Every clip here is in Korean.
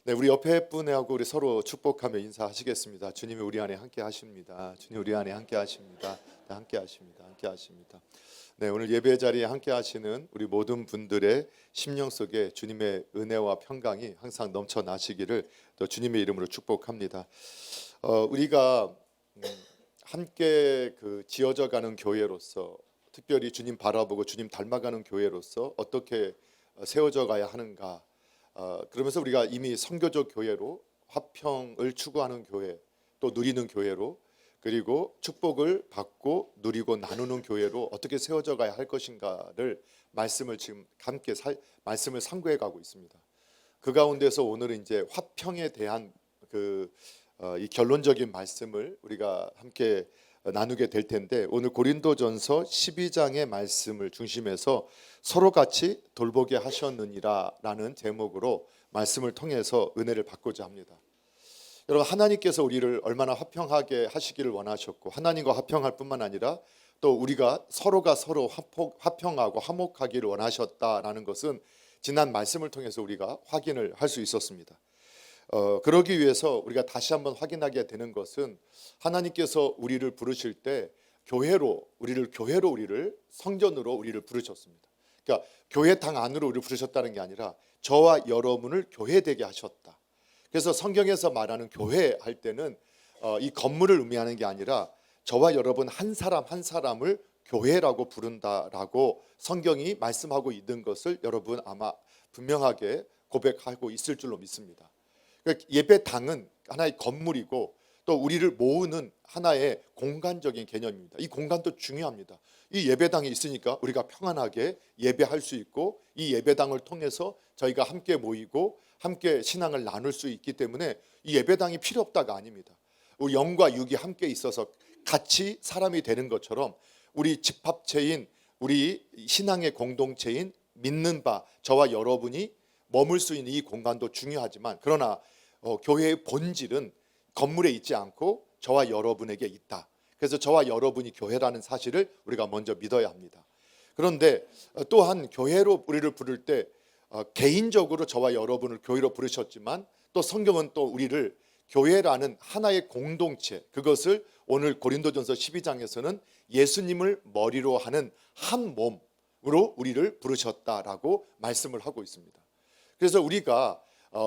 네, 우리 옆에 분하고 우리 서로 축복하며 인사하시겠습니다. 주님이 우리 안에 함께 하십니다. 주님 우리 안에 함께 하십니다. 네, 함께 하십니다. 함께 하십니다. 네, 오늘 예배 자리에 함께 하시는 우리 모든 분들의 심령 속에 주님의 은혜와 평강이 항상 넘쳐나시기를 또 주님의 이름으로 축복합니다. 우리가 함께 지어져 가는 교회로서, 특별히 주님 바라보고 주님 닮아가는 교회로서 어떻게 세워져 가야 하는가, 그러면서 우리가 이미 선교적 교회로, 화평을 추구하는 교회, 또 누리는 교회로, 그리고 축복을 받고 누리고 나누는 교회로 어떻게 세워져 가야 할 것인가를 말씀을 지금 함께 말씀을 상고해 가고 있습니다. 그 가운데서 오늘은 이제 화평에 대한 이 결론적인 말씀을 우리가 함께 나누게 될 텐데, 오늘 고린도전서 12장의 말씀을 중심해서 서로 같이 돌보게 하셨느니라 라는 제목으로 말씀을 통해서 은혜를 받고자 합니다. 여러분, 하나님께서 우리를 얼마나 화평하게 하시기를 원하셨고, 하나님과 화평할 뿐만 아니라 또 우리가 서로가 서로 화평하고 화목하기를 원하셨다라는 것은 지난 말씀을 통해서 우리가 확인을 할 수 있었습니다. 그러기 위해서 우리가 다시 한번 확인하게 되는 것은, 하나님께서 우리를 부르실 때 교회로 우리를 성전으로 우리를 부르셨습니다. 그러니까 교회당 안으로 우리를 부르셨다는 게 아니라 저와 여러분을 교회되게 하셨다. 그래서 성경에서 말하는 교회 할 때는 이 건물을 의미하는 게 아니라 저와 여러분 한 사람 한 사람을 교회라고 부른다라고 성경이 말씀하고 있는 것을 여러분 아마 분명하게 고백하고 있을 줄로 믿습니다. 예배당은 하나의 건물이고 또 우리를 모으는 하나의 공간적인 개념입니다. 이 공간도 중요합니다. 이 예배당이 있으니까 우리가 평안하게 예배할 수 있고, 이 예배당을 통해서 저희가 함께 모이고 함께 신앙을 나눌 수 있기 때문에 이 예배당이 필요 없다가 아닙니다. 우리 영과 육이 함께 있어서 같이 사람이 되는 것처럼 우리 집합체인, 우리 신앙의 공동체인 믿는 바 저와 여러분이 머물 수 있는 이 공간도 중요하지만, 그러나 교회의 본질은 건물에 있지 않고 저와 여러분에게 있다. 그래서 저와 여러분이 교회라는 사실을 우리가 먼저 믿어야 합니다. 그런데 또한 교회로 우리를 부를 때 개인적으로 저와 여러분을 교회로 부르셨지만, 또 성경은 또 우리를 교회라는 하나의 공동체, 그것을 오늘 고린도전서 12장에서는 예수님을 머리로 하는 한 몸으로 우리를 부르셨다라고 말씀을 하고 있습니다. 그래서 우리가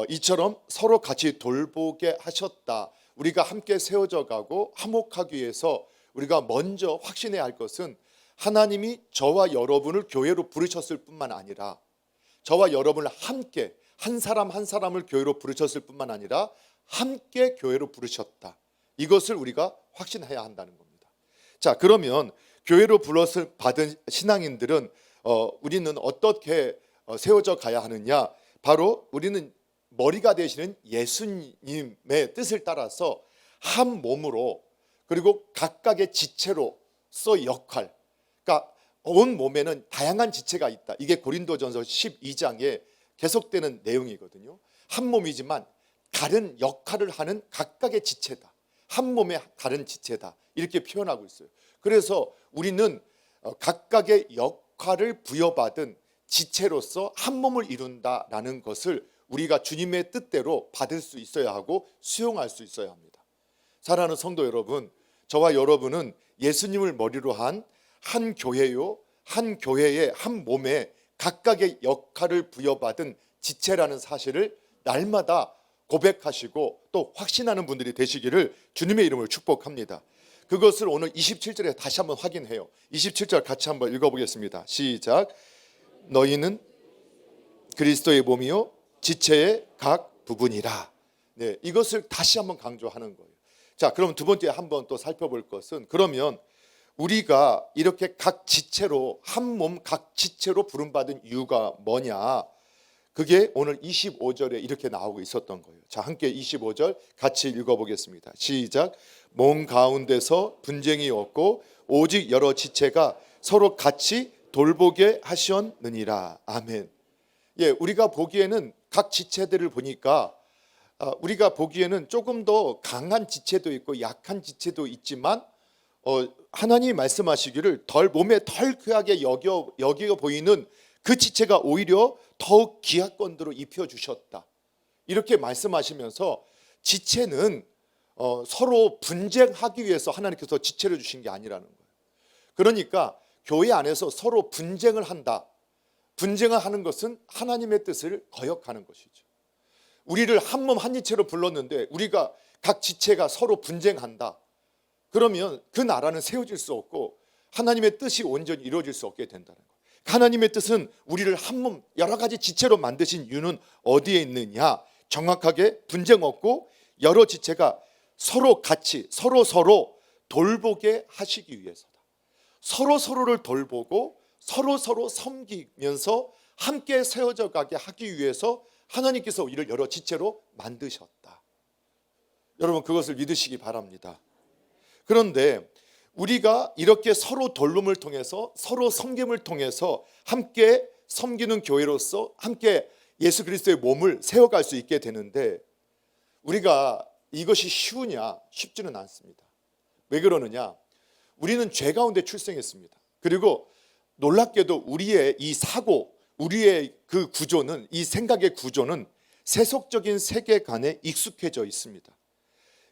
이처럼 서로 같이 돌보게 하셨다, 우리가 함께 세워져 가고 화목하기 위해서 우리가 먼저 확신해야 할 것은, 하나님이 저와 여러분을 교회로 부르셨을 뿐만 아니라 저와 여러분을 함께 한 사람 한 사람을 교회로 부르셨을 뿐만 아니라 함께 교회로 부르셨다, 이것을 우리가 확신해야 한다는 겁니다. 자, 그러면 교회로 불렀을 받은 신앙인들은 우리는 어떻게 세워져 가야 하느냐? 바로 우리는 머리가 되시는 예수님의 뜻을 따라서 한 몸으로, 그리고 각각의 지체로서 역할, 그러니까 온 몸에는 다양한 지체가 있다. 이게 고린도전서 12장에 계속되는 내용이거든요. 한 몸이지만 다른 역할을 하는 각각의 지체다, 한 몸의 다른 지체다, 이렇게 표현하고 있어요. 그래서 우리는 각각의 역할을 부여받은 지체로서 한 몸을 이룬다라는 것을 우리가 주님의 뜻대로 받을 수 있어야 하고 수용할 수 있어야 합니다. 사랑하는 성도 여러분, 저와 여러분은 예수님을 머리로 한 한 교회요, 한 교회의 한 몸에 각각의 역할을 부여받은 지체라는 사실을 날마다 고백하시고 또 확신하는 분들이 되시기를 주님의 이름으로 축복합니다. 그것을 오늘 27절에 다시 한번 확인해요. 27절 같이 한번 읽어보겠습니다. 시작. 너희는 그리스도의 몸이요 지체의 각 부분이라. 네, 이것을 다시 한번 강조하는 거예요. 자, 그럼 두 번째 한번 또 살펴볼 것은, 그러면 우리가 이렇게 각 지체로, 한 몸 각 지체로 부름받은 이유가 뭐냐? 그게 오늘 25절에 이렇게 나오고 있었던 거예요. 자, 함께 25절 같이 읽어보겠습니다. 시작. 몸 가운데서 분쟁이 없고 오직 여러 지체가 서로 같이 돌보게 하셨느니라. 아멘. 예, 우리가 보기에는 각 지체들을 보니까 우리가 보기에는 조금 더 강한 지체도 있고 약한 지체도 있지만, 하나님이 말씀하시기를 몸에 덜 귀하게 여겨 보이는 그 지체가 오히려 더욱 귀하권으로 입혀주셨다, 이렇게 말씀하시면서 지체는 서로 분쟁하기 위해서 하나님께서 지체를 주신 게 아니라는 거예요. 그러니까 교회 안에서 서로 분쟁을 한다. 분쟁을 하는 것은 하나님의 뜻을 거역하는 것이죠. 우리를 한 몸 한 지체로 불렀는데 우리가 각 지체가 서로 분쟁한다. 그러면 그 나라는 세워질 수 없고 하나님의 뜻이 온전히 이루어질 수 없게 된다는 거예요. 하나님의 뜻은 우리를 한 몸 여러 가지 지체로 만드신 이유는 어디에 있느냐? 정확하게 분쟁 없고 여러 지체가 서로 같이 서로 돌보게 하시기 위해서다. 서로를 돌보고 서로 섬기면서 함께 세워져 가게 하기 위해서 하나님께서 우리를 여러 지체로 만드셨다. 여러분 그것을 믿으시기 바랍니다. 그런데 우리가 이렇게 서로 돌봄을 통해서 서로 섬김을 통해서 함께 섬기는 교회로서 함께 예수 그리스도의 몸을 세워갈 수 있게 되는데 우리가 이것이 쉬우냐? 쉽지는 않습니다. 왜 그러느냐? 우리는 죄 가운데 출생했습니다. 그리고 놀랍게도 우리의 이 사고, 우리의 그 구조는, 이 생각의 구조는 세속적인 세계관에 익숙해져 있습니다.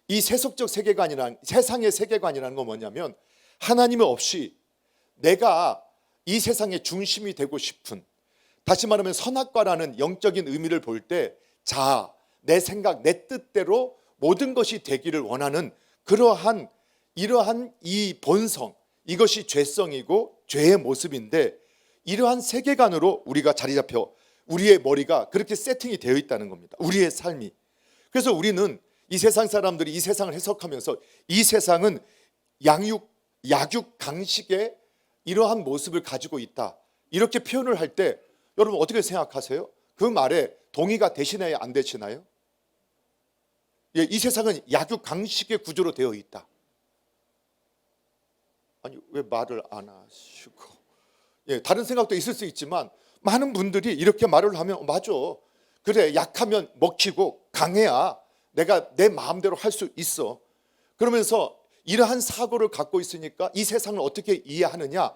이 세속적 세계관이란, 세상의 세계관이라는 건 뭐냐면 하나님 없이 내가 이 세상의 중심이 되고 싶은, 다시 말하면 선악과라는 영적인 의미를 볼 때 자아, 내 생각, 내 뜻대로 모든 것이 되기를 원하는 이러한 이 본성, 이것이 죄성이고 죄의 모습인데 이러한 세계관으로 우리가 자리 잡혀 우리의 머리가 그렇게 세팅이 되어 있다는 겁니다. 우리의 삶이. 그래서 우리는 이 세상 사람들이 이 세상을 해석하면서 이 세상은 약육 강식의 이러한 모습을 가지고 있다. 이렇게 표현을 할 때 여러분 어떻게 생각하세요? 그 말에 동의가 되시나요? 안 되시나요? 예, 이 세상은 약육 강식의 구조로 되어 있다. 아니 왜 말을 안 하시고? 예, 다른 생각도 있을 수 있지만 많은 분들이 이렇게 말을 하면 맞아. 그래, 약하면 먹히고 강해야 내가 내 마음대로 할 수 있어. 그러면서 이러한 사고를 갖고 있으니까 이 세상을 어떻게 이해하느냐?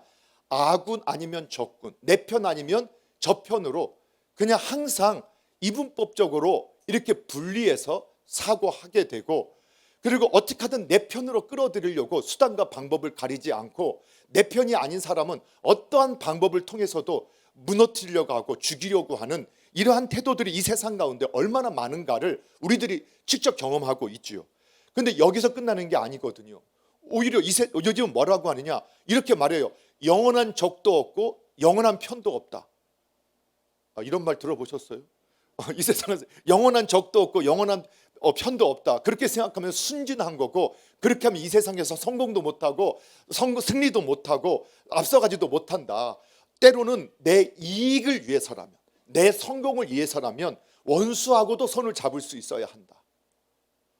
아군 아니면 적군, 내 편 아니면 저 편으로 그냥 항상 이분법적으로 이렇게 분리해서 사고하게 되고, 그리고 어떻게 하든 내 편으로 끌어들이려고 수단과 방법을 가리지 않고 내 편이 아닌 사람은 어떠한 방법을 통해서도 무너뜨리려고 하고 죽이려고 하는 이러한 태도들이 이 세상 가운데 얼마나 많은가를 우리들이 직접 경험하고 있지요. 근데 여기서 끝나는 게 아니거든요. 오히려 요즘은 뭐라고 하느냐? 이렇게 말해요. 영원한 적도 없고 영원한 편도 없다. 이런 말 들어보셨어요? 이 세상에서 영원한 적도 없고 영원한 편도 없다. 그렇게 생각하면 순진한 거고, 그렇게 하면 이 세상에서 성공도 못하고 승리도 못하고 앞서가지도 못한다. 때로는 내 이익을 위해서라면, 내 성공을 위해서라면 원수하고도 손을 잡을 수 있어야 한다.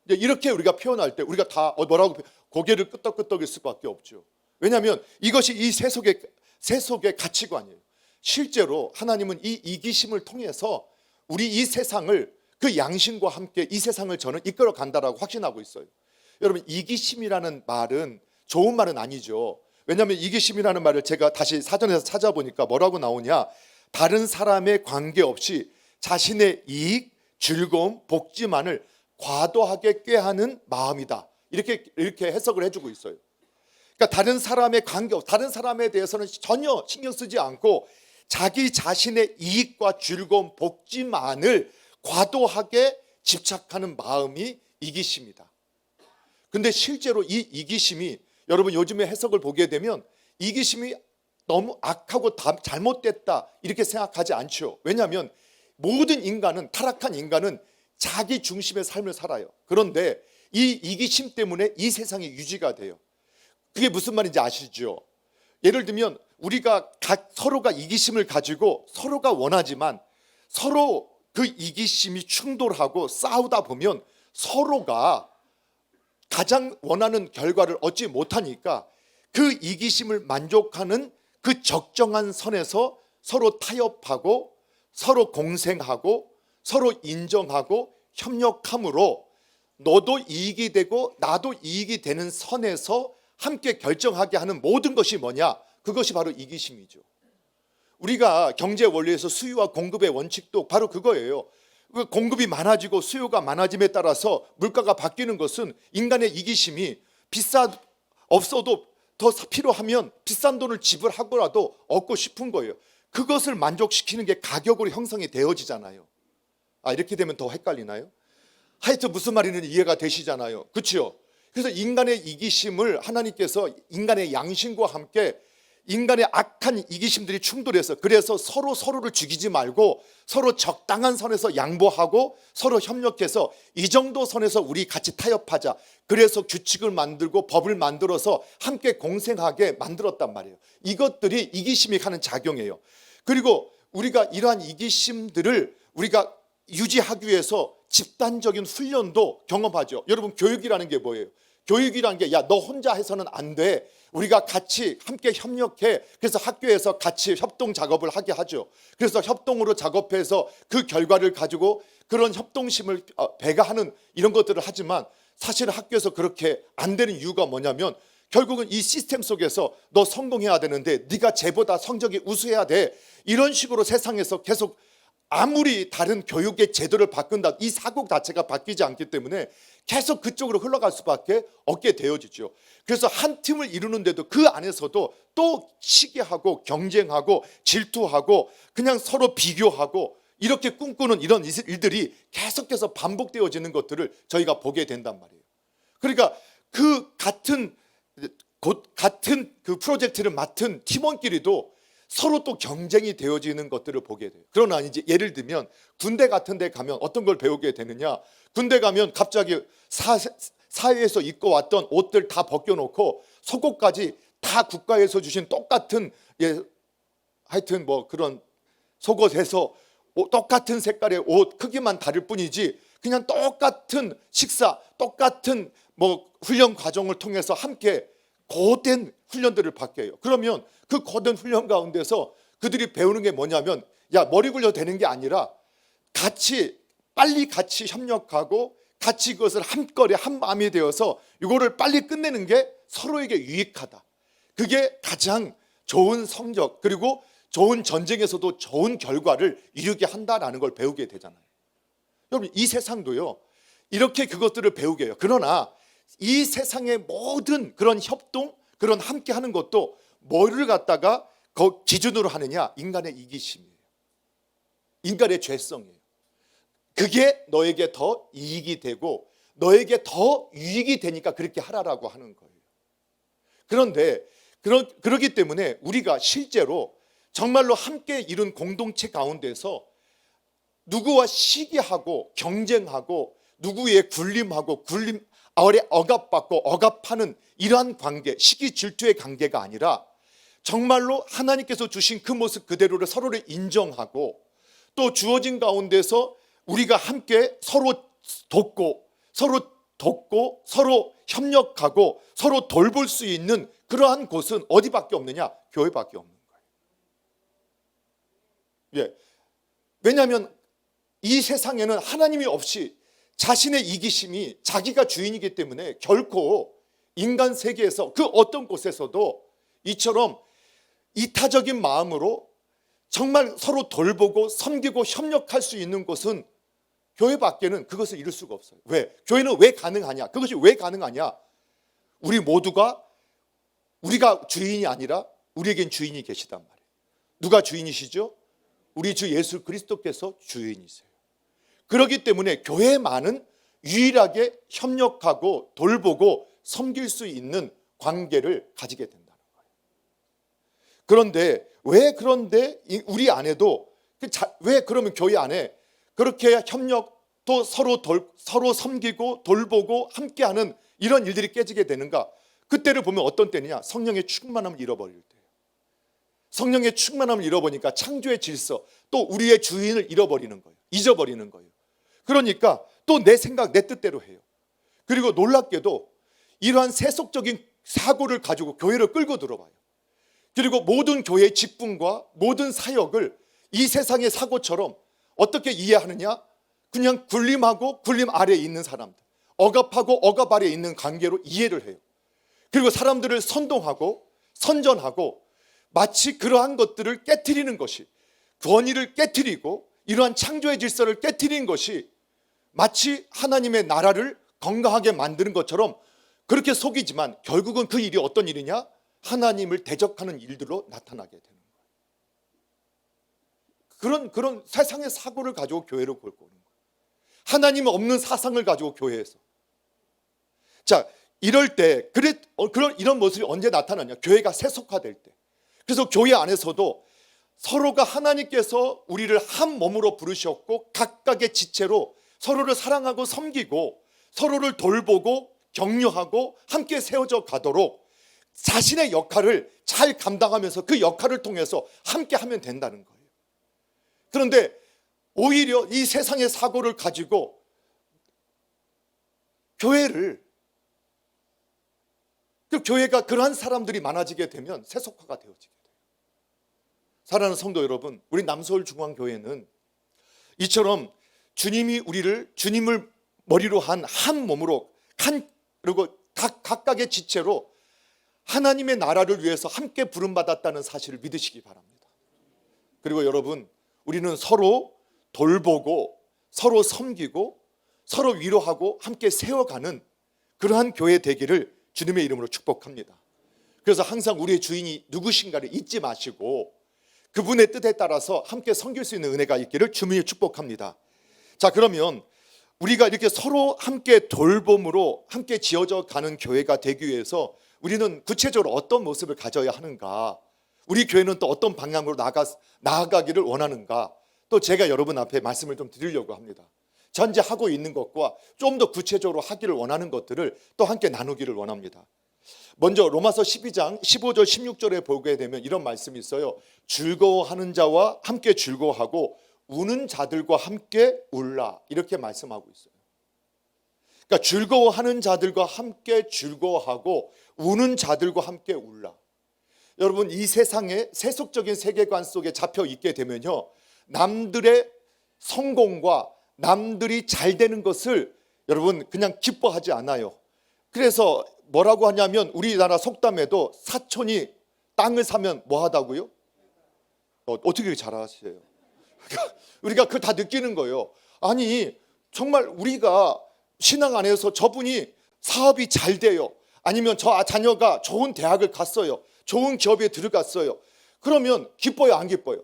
이렇게 우리가 표현할 때 우리가 다 뭐라고 고개를 끄덕끄덕일 수밖에 없죠. 왜냐하면 이것이 이 세속의 가치관이에요. 실제로 하나님은 이 이기심을 통해서 우리 이 세상을 그 양심과 함께 이 세상을 저는 이끌어 간다라고 확신하고 있어요. 여러분, 이기심이라는 말은 좋은 말은 아니죠. 왜냐하면 이기심이라는 말을 제가 다시 사전에서 찾아보니까 뭐라고 나오냐? 다른 사람에 관계없이 자신의 이익, 즐거움, 복지만을 과도하게 꾀하는 마음이다. 이렇게 해석을 해주고 있어요. 그러니까 다른 사람의 관계없, 다른 사람에 대해서는 전혀 신경 쓰지 않고 자기 자신의 이익과 즐거움, 복지만을 과도하게 집착하는 마음이 이기심이다. 근데 실제로 이 이기심이, 여러분 요즘에 해석을 보게 되면 이기심이 너무 악하고 잘못됐다 이렇게 생각하지 않죠. 왜냐하면 모든 인간은, 타락한 인간은 자기 중심의 삶을 살아요. 그런데 이 이기심 때문에 이 세상이 유지가 돼요. 그게 무슨 말인지 아시죠? 예를 들면 우리가 서로가 이기심을 가지고 서로가 원하지만 서로 그 이기심이 충돌하고 싸우다 보면 서로가 가장 원하는 결과를 얻지 못하니까 그 이기심을 만족하는 그 적정한 선에서 서로 타협하고 서로 공생하고 서로 인정하고 협력함으로 너도 이익이 되고 나도 이익이 되는 선에서 함께 결정하게 하는 모든 것이 뭐냐? 그것이 바로 이기심이죠. 우리가 경제 원리에서 수요와 공급의 원칙도 바로 그거예요. 공급이 많아지고 수요가 많아짐에 따라서 물가가 바뀌는 것은 인간의 이기심이 없어도 더 필요하면 비싼 돈을 지불하고라도 얻고 싶은 거예요. 그것을 만족시키는 게 가격으로 형성이 되어지잖아요. 이렇게 되면 더 헷갈리나요? 하여튼 무슨 말인지 이해가 되시잖아요. 그렇죠? 그래서 인간의 이기심을 하나님께서 인간의 양심과 함께 인간의 악한 이기심들이 충돌해서, 그래서 서로를 죽이지 말고 서로 적당한 선에서 양보하고 서로 협력해서 이 정도 선에서 우리 같이 타협하자. 그래서 규칙을 만들고 법을 만들어서 함께 공생하게 만들었단 말이에요. 이것들이 이기심이 하는 작용이에요. 그리고 우리가 이러한 이기심들을 우리가 유지하기 위해서 집단적인 훈련도 경험하죠. 여러분, 교육이라는 게 뭐예요? 교육이라는 게, 야, 너 혼자 해서는 안 돼. 우리가 같이 함께 협력해. 그래서 학교에서 같이 협동 작업을 하게 하죠. 그래서 협동으로 작업해서 그 결과를 가지고 그런 협동심을 배가하는 이런 것들을 하지만, 사실 학교에서 그렇게 안 되는 이유가 뭐냐면, 결국은 이 시스템 속에서 너 성공해야 되는데 네가 쟤보다 성적이 우수해야 돼. 이런 식으로 세상에서 계속, 아무리 다른 교육의 제도를 바꾼다, 이 사고 자체가 바뀌지 않기 때문에 계속 그쪽으로 흘러갈 수밖에 없게 되어지죠. 그래서 한 팀을 이루는데도 그 안에서도 또 시기하고 경쟁하고 질투하고 그냥 서로 비교하고 이렇게 꿈꾸는 이런 일들이 계속해서 반복되어지는 것들을 저희가 보게 된단 말이에요. 그러니까 같은 그 프로젝트를 맡은 팀원끼리도 서로 또 경쟁이 되어지는 것들을 보게 돼요. 그러나 이제 예를 들면 군대 같은 데 가면 어떤 걸 배우게 되느냐, 군대 가면 갑자기 사회에서 입고 왔던 옷들 다 벗겨놓고 속옷까지 다 국가에서 주신 똑같은, 하여튼 뭐 그런 속옷에서 똑같은 색깔의 옷, 크기만 다를 뿐이지 그냥 똑같은 식사, 똑같은 뭐 훈련 과정을 통해서 함께 고된 훈련들을 받게 해요. 그러면 그 고된 훈련 가운데서 그들이 배우는 게 뭐냐면, 야, 머리 굴려 되는 게 아니라 빨리 같이 협력하고 같이 그것을 한꺼리 한 마음이 되어서 이거를 빨리 끝내는 게 서로에게 유익하다. 그게 가장 좋은 성적, 그리고 좋은 전쟁에서도 좋은 결과를 이루게 한다라는 걸 배우게 되잖아요. 여러분, 이 세상도요, 이렇게 그것들을 배우게 해요. 그러나 이 세상의 모든 그런 협동, 그런 함께 하는 것도 뭐를 갖다가 기준으로 하느냐? 인간의 이기심이에요. 인간의 죄성이에요. 그게 너에게 더 이익이 되고 너에게 더 유익이 되니까 그렇게 하라라고 하는 거예요. 그런데 그러기 때문에 우리가 실제로 정말로 함께 이룬 공동체 가운데서 누구와 시기하고 경쟁하고 누구의 굴림하고 굴림 아래 억압받고 억압하는 이러한 관계, 시기 질투의 관계가 아니라 정말로 하나님께서 주신 그 모습 그대로를 서로를 인정하고, 또 주어진 가운데서 우리가 함께 서로 돕고 서로 협력하고 서로 돌볼 수 있는 그러한 곳은 어디밖에 없느냐? 교회밖에 없는 거예요. 왜냐하면 이 세상에는 하나님이 없이 자신의 이기심이 자기가 주인이기 때문에 결코 인간 세계에서 그 어떤 곳에서도 이처럼 이타적인 마음으로 정말 서로 돌보고 섬기고 협력할 수 있는 곳은 교회밖에는 그것을 이룰 수가 없어요. 왜? 교회는 왜 가능하냐? 그것이 왜 가능하냐? 우리 모두가, 우리가 주인이 아니라 우리에겐 주인이 계시단 말이에요. 누가 주인이시죠? 우리 주 예수 그리스도께서 주인이세요. 그렇기 때문에 교회만은 유일하게 협력하고 돌보고 섬길 수 있는 관계를 가지게 된다는 거예요. 그런데 우리 안에도 왜 그러면 교회 안에 그렇게 협력도 서로 섬기고 돌보고 함께하는 이런 일들이 깨지게 되는가? 그때를 보면 어떤 때냐? 성령의 충만함을 잃어버릴 때예요. 성령의 충만함을 잃어버리니까 창조의 질서, 또 우리의 주인을 잃어버리는 거예요. 잊어버리는 거예요. 그러니까 또 내 생각, 내 뜻대로 해요. 그리고 놀랍게도 이러한 세속적인 사고를 가지고 교회를 끌고 들어와요. 그리고 모든 교회의 직분과 모든 사역을 이 세상의 사고처럼 어떻게 이해하느냐? 그냥 굴림하고 굴림 아래에 있는 사람들, 억압하고 억압 아래에 있는 관계로 이해를 해요. 그리고 사람들을 선동하고 선전하고 마치 그러한 것들을 깨트리는 것이, 권위를 깨트리고 이러한 창조의 질서를 깨트린 것이 마치 하나님의 나라를 건강하게 만드는 것처럼 그렇게 속이지만 결국은 그 일이 어떤 일이냐? 하나님을 대적하는 일들로 나타나게 되는 거예요. 그런 세상의 사고를 가지고 교회로 끌고 오는 거예요. 하나님 없는 사상을 가지고 교회에서. 자, 이럴 때 이런 모습이 언제 나타나냐? 교회가 세속화될 때. 그래서 교회 안에서도 서로가 하나님께서 우리를 한 몸으로 부르셨고 각각의 지체로 서로를 사랑하고 섬기고 서로를 돌보고 격려하고 함께 세워져 가도록 자신의 역할을 잘 감당하면서 그 역할을 통해서 함께 하면 된다는 거예요. 그런데 오히려 이 세상의 사고를 가지고 교회가 그러한 사람들이 많아지게 되면 세속화가 되어지게 돼요. 사랑하는 성도 여러분, 우리 남서울중앙교회는 이처럼 주님을 머리로 한 몸으로 그리고 각각의 지체로 하나님의 나라를 위해서 함께 부름받았다는 사실을 믿으시기 바랍니다. 그리고 여러분, 우리는 서로 돌보고 서로 섬기고 서로 위로하고 함께 세워가는 그러한 교회 되기를 주님의 이름으로 축복합니다. 그래서 항상 우리의 주인이 누구신가를 잊지 마시고 그분의 뜻에 따라서 함께 섬길 수 있는 은혜가 있기를 주님이 축복합니다. 자, 그러면 우리가 이렇게 서로 함께 돌봄으로 함께 지어져 가는 교회가 되기 위해서 우리는 구체적으로 어떤 모습을 가져야 하는가, 우리 교회는 또 어떤 방향으로 나아가기를 원하는가, 또 제가 여러분 앞에 말씀을 좀 드리려고 합니다. 현재 하고 있는 것과 좀 더 구체적으로 하기를 원하는 것들을 또 함께 나누기를 원합니다. 먼저 로마서 12장 15절 16절에 보게 되면 이런 말씀이 있어요. 즐거워하는 자와 함께 즐거워하고 우는 자들과 함께 울라, 이렇게 말씀하고 있어요. 그러니까 즐거워하는 자들과 함께 즐거워하고 우는 자들과 함께 울라. 여러분, 이 세상의 세속적인 세계관 속에 잡혀 있게 되면요, 남들의 성공과 남들이 잘 되는 것을 여러분 그냥 기뻐하지 않아요. 그래서 뭐라고 하냐면 우리나라 속담에도 사촌이 땅을 사면 뭐 하다고요? 어떻게 잘 아세요? 우리가 그걸 다 느끼는 거예요. 아니, 정말 우리가 신앙 안에서 저분이 사업이 잘 돼요, 아니면 저 자녀가 좋은 대학을 갔어요, 좋은 기업에 들어갔어요. 그러면 기뻐요, 안 기뻐요?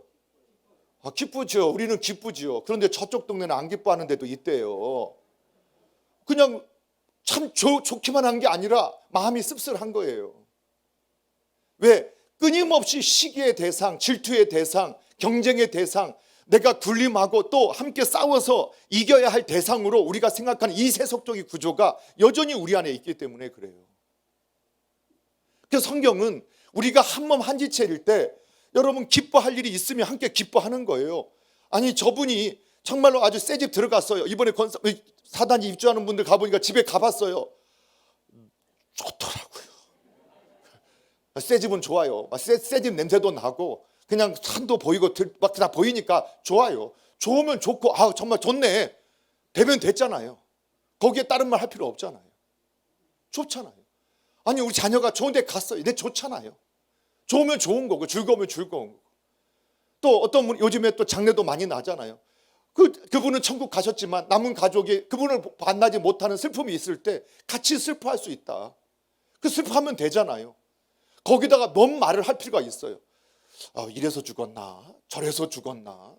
기쁘죠. 우리는 기쁘죠. 그런데 저쪽 동네는 안 기뻐하는 데도 있대요. 그냥 참 좋기만 한 게 아니라 마음이 씁쓸한 거예요. 왜? 끊임없이 시기의 대상, 질투의 대상, 경쟁의 대상, 내가 군림하고 또 함께 싸워서 이겨야 할 대상으로 우리가 생각하는 이 세속적인 구조가 여전히 우리 안에 있기 때문에 그래요. 그래서 성경은 우리가 한 몸 한 지체일 때 여러분 기뻐할 일이 있으면 함께 기뻐하는 거예요. 아니, 저분이 정말로 아주 새 집 들어갔어요. 이번에 사단지 입주하는 분들 가보니까 집에 가봤어요. 좋더라고요. 새 집은 좋아요. 새 집 냄새도 나고 그냥 산도 보이고 막 다 보이니까 좋아요. 좋으면 좋고 정말 좋네 되면 됐잖아요. 거기에 다른 말 할 필요 없잖아요. 좋잖아요. 아니, 우리 자녀가 좋은 데 갔어요. 네, 좋잖아요. 좋으면 좋은 거고 즐거우면 즐거운 거고. 또 어떤 분 요즘에 또 장례도 많이 나잖아요. 그분은 천국 가셨지만 남은 가족이 그분을 만나지 못하는 슬픔이 있을 때 같이 슬퍼할 수 있다. 그 슬퍼하면 되잖아요. 거기다가 뭔 말을 할 필요가 있어요. 이래서 죽었나 저래서 죽었나,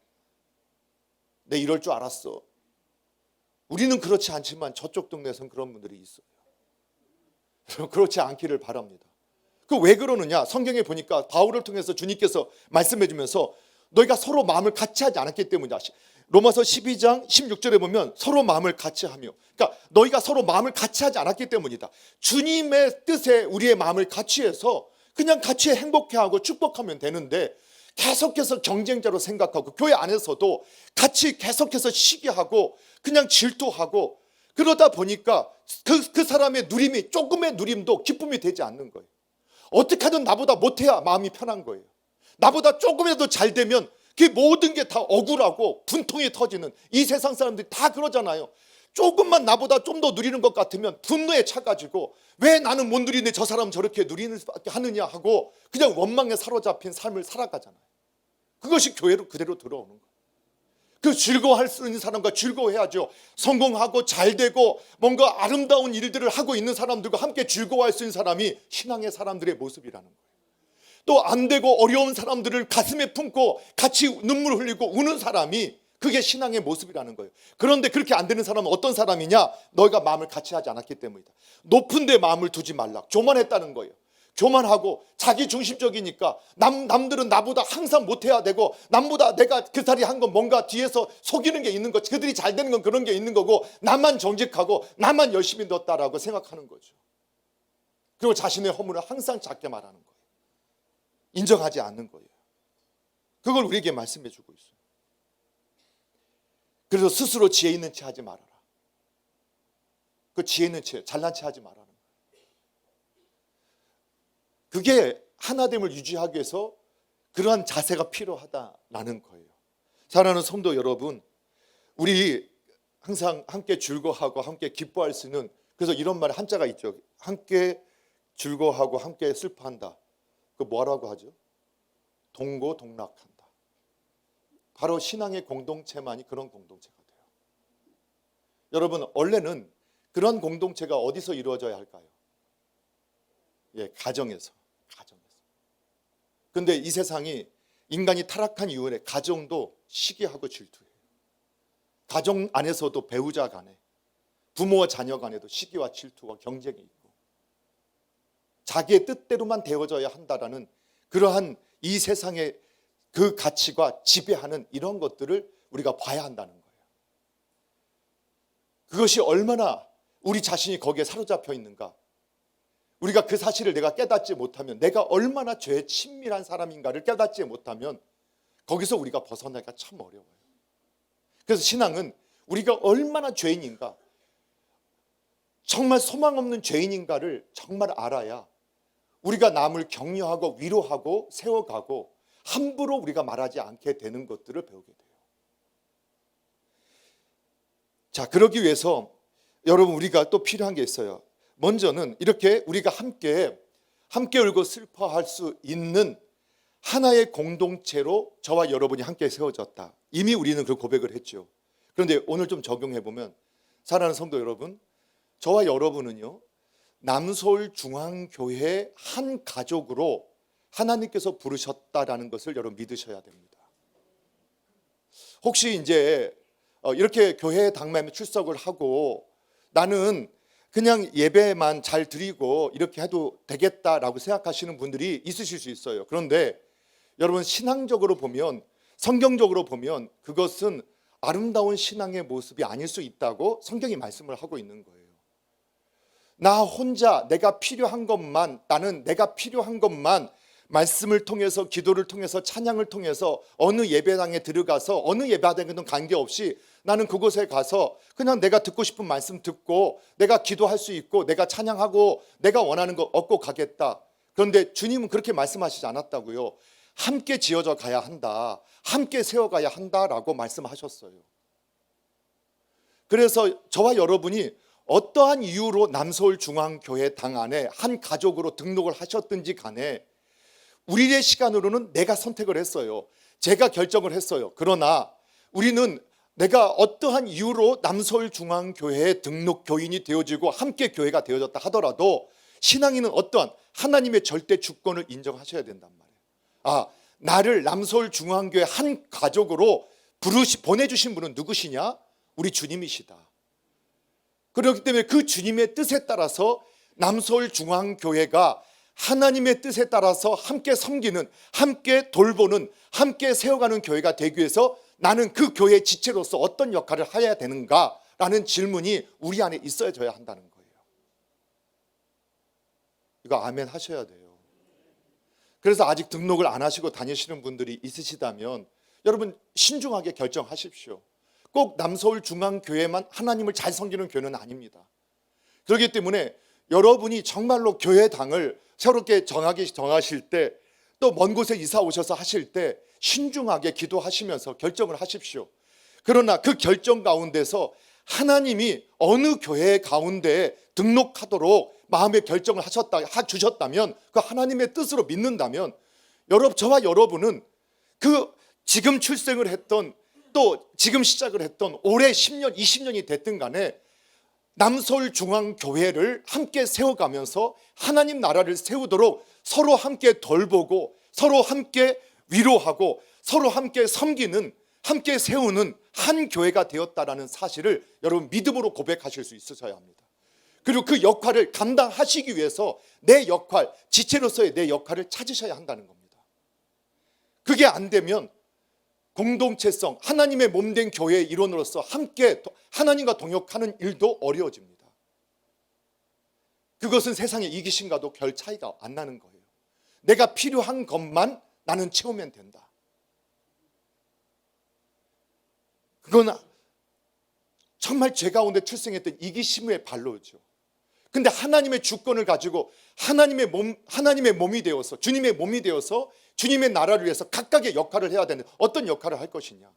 내 이럴 줄 알았어. 우리는 그렇지 않지만 저쪽 동네에서는 그런 분들이 있어요. 그렇지 않기를 바랍니다. 왜 그러느냐? 성경에 보니까 바울을 통해서 주님께서 말씀해 주면서 너희가 서로 마음을 같이 하지 않았기 때문이다. 로마서 12장 16절에 보면 서로 마음을 같이 하며, 그러니까 너희가 서로 마음을 같이 하지 않았기 때문이다. 주님의 뜻에 우리의 마음을 같이 해서 그냥 같이 행복해하고 축복하면 되는데 계속해서 경쟁자로 생각하고 교회 안에서도 같이 계속해서 시기하고 그냥 질투하고 그러다 보니까 그 사람의 누림이, 조금의 누림도 기쁨이 되지 않는 거예요. 어떻게 하든 나보다 못해야 마음이 편한 거예요. 나보다 조금이라도 잘 되면 그 모든 게 다 억울하고 분통이 터지는, 이 세상 사람들이 다 그러잖아요. 조금만 나보다 좀 더 누리는 것 같으면 분노에 차가지고 왜 나는 못 누리는데 저 사람은 저렇게 누리는 수밖에 하느냐 하고 그냥 원망에 사로잡힌 삶을 살아가잖아요. 그것이 교회로 그대로 들어오는 거예요. 그 즐거워할 수 있는 사람과 즐거워해야죠. 성공하고 잘되고 뭔가 아름다운 일들을 하고 있는 사람들과 함께 즐거워할 수 있는 사람이 신앙의 사람들의 모습이라는 거예요. 또 안 되고 어려운 사람들을 가슴에 품고 같이 눈물 흘리고 우는 사람이 그게 신앙의 모습이라는 거예요. 그런데 그렇게 안 되는 사람은 어떤 사람이냐? 너희가 마음을 같이 하지 않았기 때문이다. 높은 데 마음을 두지 말라. 교만했다는 거예요. 교만하고 자기 중심적이니까 남들은 나보다 항상 못해야 되고 남보다 내가 그 자리 한 건 뭔가 뒤에서 속이는 게 있는 거지. 그들이 잘 되는 건 그런 게 있는 거고 나만 정직하고 나만 열심히 넣었다라고 생각하는 거죠. 그리고 자신의 허물을 항상 작게 말하는 거예요. 인정하지 않는 거예요. 그걸 우리에게 말씀해 주고 있어요. 그래서 스스로 지혜 있는 체 하지 말아라. 그 지혜 있는 체, 잘난 체 하지 말아라. 그게 하나됨을 유지하기 위해서 그러한 자세가 필요하다라는 거예요. 사랑하는 성도 여러분, 우리 항상 함께 즐거워하고 함께 기뻐할 수 있는, 그래서 이런 말 한자가 있죠. 함께 즐거워하고 함께 슬퍼한다. 그 뭐라고 하죠? 동고동락한다. 바로 신앙의 공동체만이 그런 공동체가 돼요. 여러분, 원래는 그런 공동체가 어디서 이루어져야 할까요? 예, 가정에서. 그런데 이 세상이 인간이 타락한 이후에 가정도 시기하고 질투해요. 가정 안에서도 배우자 간에, 부모와 자녀 간에도 시기와 질투와 경쟁이 있고 자기의 뜻대로만 되어져야 한다라는 그러한 이 세상의 그 가치가 지배하는 이런 것들을 우리가 봐야 한다는 거예요. 그것이 얼마나 우리 자신이 거기에 사로잡혀 있는가, 우리가 그 사실을 내가 깨닫지 못하면, 내가 얼마나 죄에 친밀한 사람인가를 깨닫지 못하면 거기서 우리가 벗어나기가 참 어려워요. 그래서 신앙은 우리가 얼마나 죄인인가, 정말 소망 없는 죄인인가를 정말 알아야 우리가 남을 격려하고 위로하고 세워가고 함부로 우리가 말하지 않게 되는 것들을 배우게 돼요. 자, 그러기 위해서 여러분 우리가 또 필요한 게 있어요. 먼저는 이렇게 우리가 함께 울고 슬퍼할 수 있는 하나의 공동체로 저와 여러분이 함께 세워졌다. 이미 우리는 그 고백을 했죠. 그런데 오늘 좀 적용해 보면, 사랑하는 성도 여러분, 저와 여러분은요, 남서울 중앙교회 한 가족으로 하나님께서 부르셨다라는 것을 여러분 믿으셔야 됩니다. 혹시 이제 이렇게 교회 당마에 출석을 하고 나는 그냥 예배만 잘 드리고 이렇게 해도 되겠다라고 생각하시는 분들이 있으실 수 있어요. 그런데 여러분, 신앙적으로 보면, 성경적으로 보면 그것은 아름다운 신앙의 모습이 아닐 수 있다고 성경이 말씀을 하고 있는 거예요. 나 혼자 내가 필요한 것만, 나는 내가 필요한 것만 말씀을 통해서, 기도를 통해서, 찬양을 통해서 어느 예배당에 들어가서 어느 예배당에는 관계없이 나는 그곳에 가서 그냥 내가 듣고 싶은 말씀 듣고 내가 기도할 수 있고 내가 찬양하고 내가 원하는 거 얻고 가겠다. 그런데 주님은 그렇게 말씀하시지 않았다고요. 함께 지어져 가야 한다, 함께 세워가야 한다라고 말씀하셨어요. 그래서 저와 여러분이 어떠한 이유로 남서울중앙교회 당 안에 한 가족으로 등록을 하셨든지 간에 우리의 시간으로는 내가 선택을 했어요. 제가 결정을 했어요. 그러나 우리는 내가 어떠한 이유로 남서울중앙교회에 등록 교인이 되어지고 함께 교회가 되어졌다 하더라도 신앙인은 어떠한 하나님의 절대 주권을 인정하셔야 된단 말이에요. 아, 나를 남서울중앙교회 한 가족으로 보내주신 분은 누구시냐? 우리 주님이시다. 그렇기 때문에 그 주님의 뜻에 따라서 남서울중앙교회가 하나님의 뜻에 따라서 함께 섬기는, 함께 돌보는, 함께 세워가는 교회가 되기 위해서 나는 그 교회의 지체로서 어떤 역할을 해야 되는가라는 질문이 우리 안에 있어져야 한다는 거예요. 이거 아멘 하셔야 돼요. 그래서 아직 등록을 안 하시고 다니시는 분들이 있으시다면 여러분 신중하게 결정하십시오. 꼭 남서울중앙교회만 하나님을 잘 섬기는 교회는 아닙니다. 그렇기 때문에 여러분이 정말로 교회당을 새롭게 정하실 때, 또 먼 곳에 이사 오셔서 하실 때 신중하게 기도하시면서 결정을 하십시오. 그러나 그 결정 가운데서 하나님이 어느 교회 가운데에 등록하도록 마음의 결정을 주셨다면, 그 하나님의 뜻으로 믿는다면 저와 여러분은 그 지금 출생을 했던, 또 지금 시작을 했던 올해 10년, 20년이 됐든 간에 남서울중앙교회를 함께 세워가면서 하나님 나라를 세우도록 서로 함께 돌보고 서로 함께 위로하고 서로 함께 섬기는, 함께 세우는 한 교회가 되었다라는 사실을 여러분 믿음으로 고백하실 수 있으셔야 합니다. 그리고 그 역할을 감당하시기 위해서 내 역할, 지체로서의 내 역할을 찾으셔야 한다는 겁니다. 그게 안 되면 공동체성, 하나님의 몸된 교회의 일원으로서 함께 하나님과 동역하는 일도 어려워집니다. 그것은 세상의 이기심과도 별 차이가 안 나는 거예요. 내가 필요한 것만 나는 채우면 된다. 그건 정말 죄 가운데 출생했던 이기심의 발로죠. 근데 하나님의 주권을 가지고 하나님의 몸이 되어서, 주님의 몸이 되어서 주님의 나라를 위해서 각각의 역할을 해야 되는데 어떤 역할을 할 것이냐.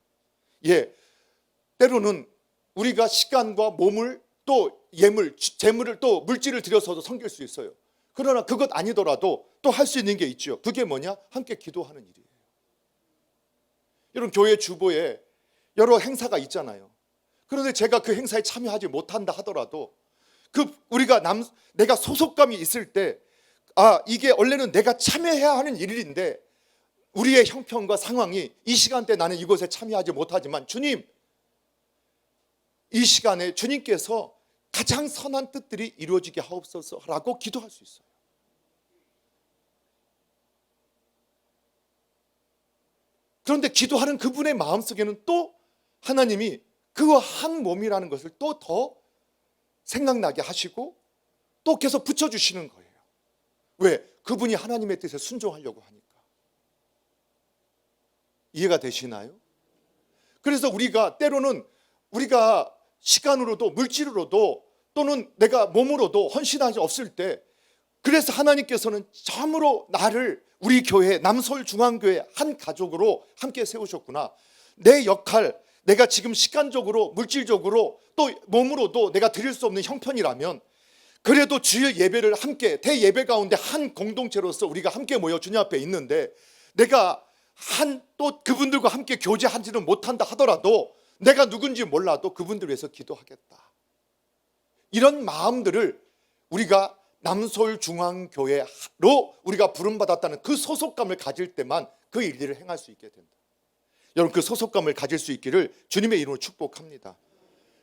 때로는 우리가 시간과 몸을 또 예물, 재물을 또 물질을 들여서도 섬길 수 있어요. 그러나 그것 아니더라도 또 할 수 있는 게 있죠. 그게 뭐냐? 함께 기도하는 일이에요. 여러분, 교회 주보에 여러 행사가 있잖아요. 그런데 제가 그 행사에 참여하지 못한다 하더라도 내가 소속감이 있을 때 이게 원래는 내가 참여해야 하는 일인데 우리의 형편과 상황이 이 시간대 나는 이곳에 참여하지 못하지만 주님, 이 시간에 주님께서 가장 선한 뜻들이 이루어지게 하옵소서라고 기도할 수 있어요. 그런데 기도하는 그분의 마음속에는 또 하나님이 그 한 몸이라는 것을 또 더 생각나게 하시고 또 계속 붙여주시는 거예요. 왜? 그분이 하나님의 뜻에 순종하려고 하니까. 이해가 되시나요? 그래서 우리가 때로는 우리가 시간으로도 물질로도 또는 내가 몸으로도 헌신할 수 없을 때, 그래서 하나님께서는 참으로 나를 우리 교회 남서울중앙교회 한 가족으로 함께 세우셨구나. 내 역할, 내가 지금 시간적으로 물질적으로 또 몸으로도 내가 드릴 수 없는 형편이라면 그래도 주일 예배를 함께 대예배 가운데 한 공동체로서 우리가 함께 모여 주님 앞에 있는데 내가 또 그분들과 함께 교제하지는 못한다 하더라도 내가 누군지 몰라도 그분들 위해서 기도하겠다. 이런 마음들을 우리가 남서울중앙교회로 우리가 부름받았다는 그 소속감을 가질 때만 그 일들을 행할 수 있게 된다. 여러분, 그 소속감을 가질 수 있기를 주님의 이름으로 축복합니다.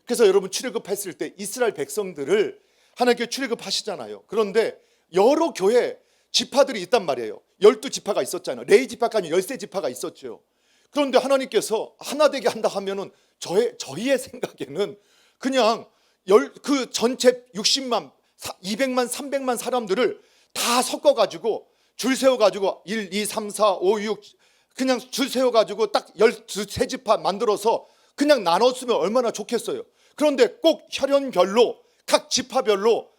그래서 여러분, 출애굽했을 때 이스라엘 백성들을 하나님께 출애굽하시잖아요. 그런데 여러 교회 지파들이 있단 말이에요. 12지파가 있었잖아요. 레위 지파까지 13지파가 있었죠. 그런데 하나님께서 하나 되게 한다 하면은 저희의 생각에는 그냥 그 전체 60만, 200만, 300만 사람들을 다 섞어가지고 줄 세워가지고 1, 2, 3, 4, 5, 6 그냥 줄 세워가지고 딱 13지파 만들어서 그냥 나눴으면 얼마나 좋겠어요. 그런데 꼭 혈연별로 각 지파별로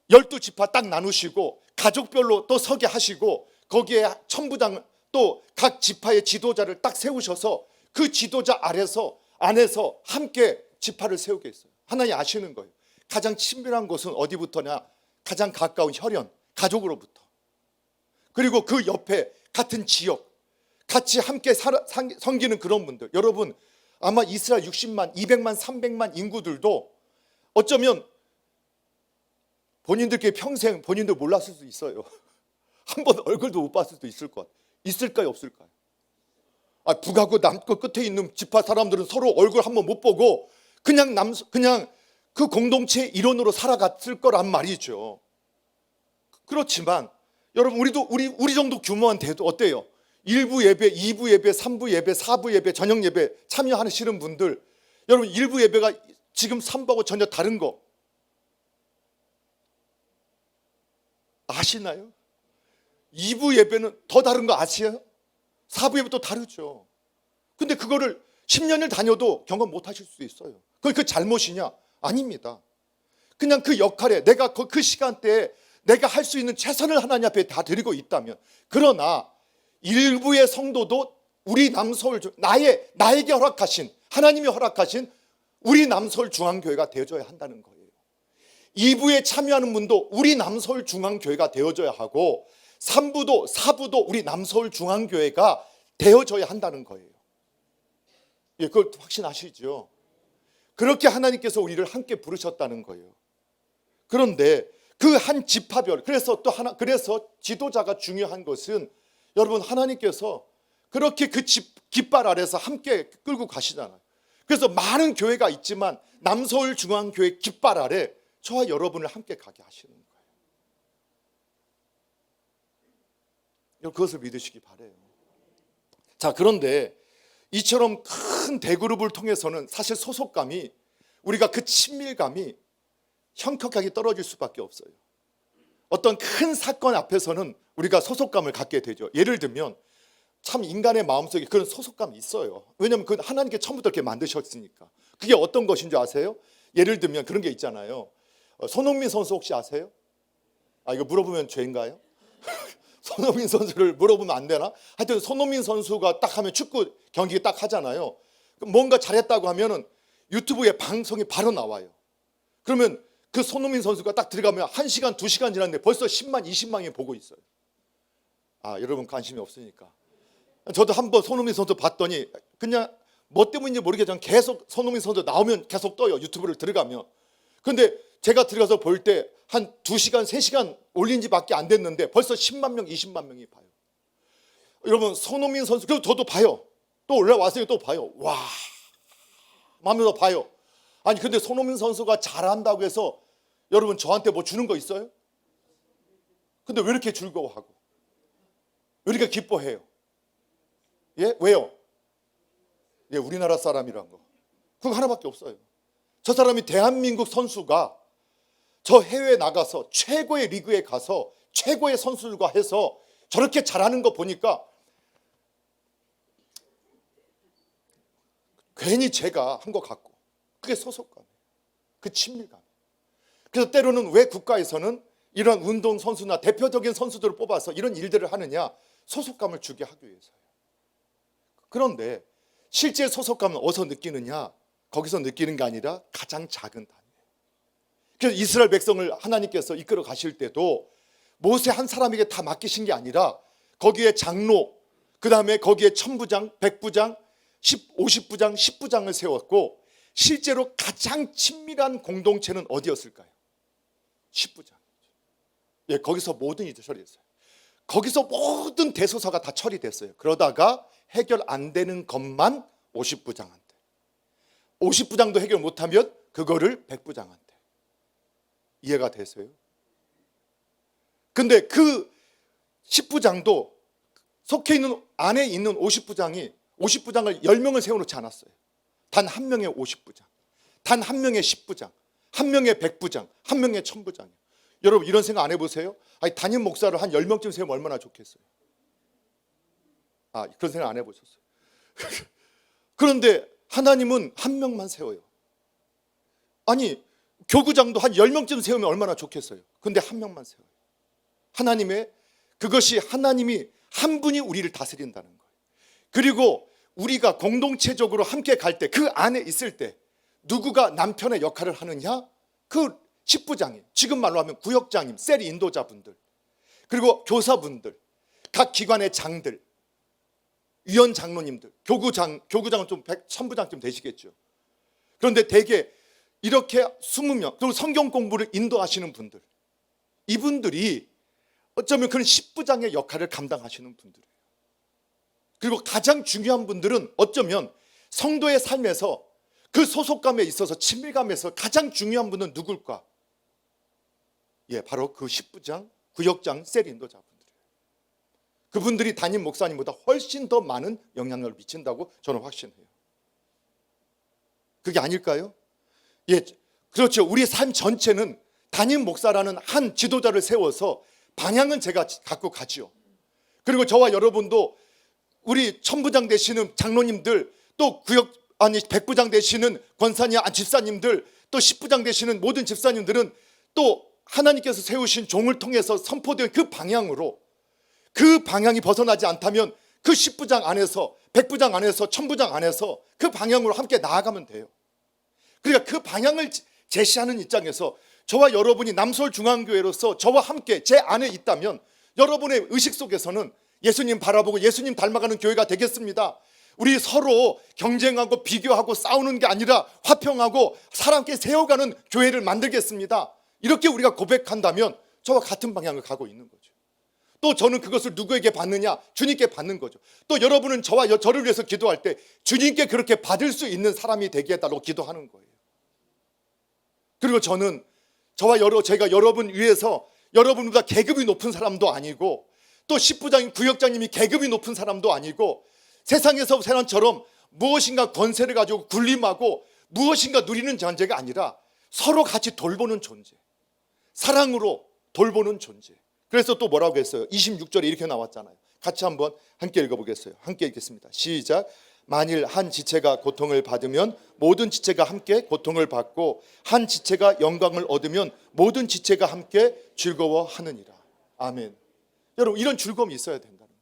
12지파 딱 나누시고 가족별로 또 서게 하시고 거기에 천부장 또 각 지파의 지도자를 딱 세우셔서 그 지도자 안에서 함께 지파를 세우게 했어요. 하나님 아시는 거예요. 가장 친밀한 곳은 어디부터냐? 가장 가까운 혈연, 가족으로부터. 그리고 그 옆에 같은 지역, 같이 함께 섬기는 그런 분들. 여러분, 아마 이스라엘 60만, 200만, 300만 인구들도 어쩌면 본인들끼리 평생 본인들 몰랐을 수도 있어요. 한 번 얼굴도 못 봤을 수도 있을 것 같아요. 있을까요, 없을까요? 북하고 남쪽 끝에 있는 지파 사람들은 서로 얼굴 한 번 못 보고 그냥 그 공동체의 일원으로 살아갔을 거란 말이죠. 그렇지만 여러분, 우리 정도 규모만 돼도 어때요? 1부 예배, 2부 예배, 3부 예배, 4부 예배, 저녁 예배 참여하시는 분들, 여러분 1부 예배가 지금 3부하고 전혀 다른 거 아시나요? 2부 예배는 더 다른 거 아세요? 4부 예배 또 다르죠. 근데 그거를 10년을 다녀도 경험 못 하실 수도 있어요. 그 잘못이냐? 아닙니다. 그냥 그 역할에 내가 그 시간대에 내가 할 수 있는 최선을 하나님 앞에 다 드리고 있다면, 그러나 일부의 성도도 우리 남서울 나에게 허락하신, 하나님이 허락하신 우리 남서울 중앙교회가 되어져야 한다는 거예요. 2부에 참여하는 분도 우리 남서울 중앙교회가 되어져야 하고 3부도 4부도 우리 남서울 중앙교회가 되어져야 한다는 거예요. 예, 그걸 확신하시죠? 그렇게 하나님께서 우리를 함께 부르셨다는 거예요. 그런데 그 한 지파별, 그래서 지도자가 중요한 것은 여러분, 하나님께서 그렇게 그 깃발 아래서 함께 끌고 가시잖아요. 그래서 많은 교회가 있지만 남서울 중앙교회 깃발 아래 저와 여러분을 함께 가게 하시는 거예요. 그것을 믿으시기 바라요. 자, 그런데 이처럼 큰 대그룹을 통해서는 사실 소속감이, 우리가 그 친밀감이 현격하게 떨어질 수밖에 없어요. 어떤 큰 사건 앞에서는 우리가 소속감을 갖게 되죠. 예를 들면 참 인간의 마음속에 그런 소속감이 있어요. 왜냐하면 그건 하나님께 처음부터 이렇게 만드셨으니까. 그게 어떤 것인 줄 아세요? 예를 들면 그런 게 있잖아요. 손흥민 선수 혹시 아세요? 이거 물어보면 죄인가요? 손흥민 선수를 물어보면 안 되나? 하여튼 손흥민 선수가 딱 하면 축구 경기 딱 하잖아요. 뭔가 잘했다고 하면은 유튜브에 방송이 바로 나와요. 그러면 그 손흥민 선수가 딱 들어가면 1시간, 2시간 지났는데 벌써 10만, 20만이 보고 있어요. 여러분 관심이 없으니까. 저도 한번 손흥민 선수 봤더니 그냥 뭐 때문인지 모르겠지만 계속 손흥민 선수 나오면 계속 떠요. 유튜브를 들어가면. 근데 제가 들어가서 볼 때 한 2시간, 3시간 올린 지밖에 안 됐는데 벌써 10만 명, 20만 명이 봐요. 여러분, 손흥민 선수, 그리고 저도 봐요. 또 올라와서 또 봐요. 와, 마음에서 봐요. 아니 근데 손흥민 선수가 잘한다고 해서 여러분 저한테 뭐 주는 거 있어요? 근데 왜 이렇게 즐거워하고 왜 이렇게 기뻐해요? 예? 왜요? 예, 우리나라 사람이란 거. 그거 하나밖에 없어요. 저 사람이 대한민국 선수가 저 해외에 나가서 최고의 리그에 가서 최고의 선수들과 해서 저렇게 잘하는 거 보니까 괜히 제가 한 것 같고, 그게 소속감이에요. 그 친밀감. 그래서 때로는 왜 국가에서는 이런 운동선수나 대표적인 선수들을 뽑아서 이런 일들을 하느냐? 소속감을 주게 하기 위해서요. 그런데 실제 소속감은 어디서 느끼느냐? 거기서 느끼는 게 아니라 가장 작은 단위예요. 그래서 이스라엘 백성을 하나님께서 이끌어 가실 때도 모세 한 사람에게 다 맡기신 게 아니라 거기에 장로, 그 다음에 거기에 천부장, 백부장, 50부장, 10부장을 세웠고, 실제로 가장 친밀한 공동체는 어디였을까요? 10부장. 예, 거기서 모든 일이 처리됐어요. 거기서 모든 대소사가 다 처리됐어요. 그러다가 해결 안 되는 것만 50부장한테. 50부장도 해결 못하면 그거를 100부장한테. 이해가 되세요? 근데 그 10부장도 속해 있는 안에 있는 50부장이 50부장을 10명을 세워놓지 않았어요. 단 한 명의 50부장, 단 한 명의 10부장, 한 명의 100부장, 한 명의 1000부장이에요. 여러분 이런 생각 안 해보세요? 담임 목사를 한 10명쯤 세우면 얼마나 좋겠어요? 그런 생각 안 해보셨어요? 그런데 하나님은 한 명만 세워요. 아니 교구장도 한 10명쯤 세우면 얼마나 좋겠어요? 근데 한 명만 세워요. 그것이 하나님이 한 분이 우리를 다스린다는 거예요. 그리고 우리가 공동체적으로 함께 갈 때, 그 안에 있을 때 누구가 남편의 역할을 하느냐? 그 10부장님, 지금 말로 하면 구역장님, 셀 인도자분들, 그리고 교사분들, 각 기관의 장들, 위원 장로님들, 교구장은 좀 1000부장쯤 되시겠죠. 그런데 대개 이렇게 20명, 그리고 성경 공부를 인도하시는 분들, 이분들이 어쩌면 그런 10부장의 역할을 감당하시는 분들이에요. 그리고 가장 중요한 분들은 어쩌면 성도의 삶에서 그 소속감에 있어서 친밀감에서 가장 중요한 분은 누굴까? 예, 바로 그 10부장, 구역장, 셀 인도자분들이에요. 그분들이 담임 목사님보다 훨씬 더 많은 영향력을 미친다고 저는 확신해요. 그게 아닐까요? 예, 그렇죠. 우리 삶 전체는 담임 목사라는 한 지도자를 세워서 방향은 제가 갖고 가지요. 그리고 저와 여러분도 우리 천부장 되시는 장로님들, 또 백부장 되시는 권사님, 집사님들, 또 10부장 되시는 모든 집사님들은 또 하나님께서 세우신 종을 통해서 선포된 그 방향으로, 그 방향이 벗어나지 않다면 그 10부장 안에서, 100부장 안에서, 1000부장 안에서 그 방향으로 함께 나아가면 돼요. 그러니까 그 방향을 제시하는 입장에서 저와 여러분이 남서울중앙교회로서 저와 함께 제 안에 있다면 여러분의 의식 속에서는 예수님 바라보고 예수님 닮아가는 교회가 되겠습니다. 우리 서로 경쟁하고 비교하고 싸우는 게 아니라 화평하고 사람께 세워가는 교회를 만들겠습니다. 이렇게 우리가 고백한다면 저와 같은 방향을 가고 있는 거죠. 또 저는 그것을 누구에게 받느냐? 주님께 받는 거죠. 또 여러분은 저를 위해서 기도할 때 주님께 그렇게 받을 수 있는 사람이 되게 해달라고 기도하는 거예요. 그리고 저는 제가 여러분 위해서 여러분보다 계급이 높은 사람도 아니고 또 십부장님, 구역장님이 계급이 높은 사람도 아니고 세상에서 사람처럼 무엇인가 권세를 가지고 군림하고 무엇인가 누리는 존재가 아니라 서로 같이 돌보는 존재, 사랑으로 돌보는 존재. 그래서 또 뭐라고 했어요? 26절에 이렇게 나왔잖아요. 같이 한번 함께 읽어보겠어요. 함께 읽겠습니다. 시작. 만일 한 지체가 고통을 받으면 모든 지체가 함께 고통을 받고 한 지체가 영광을 얻으면 모든 지체가 함께 즐거워하느니라. 아멘. 여러분, 이런 즐거움이 있어야 된다는 거예요.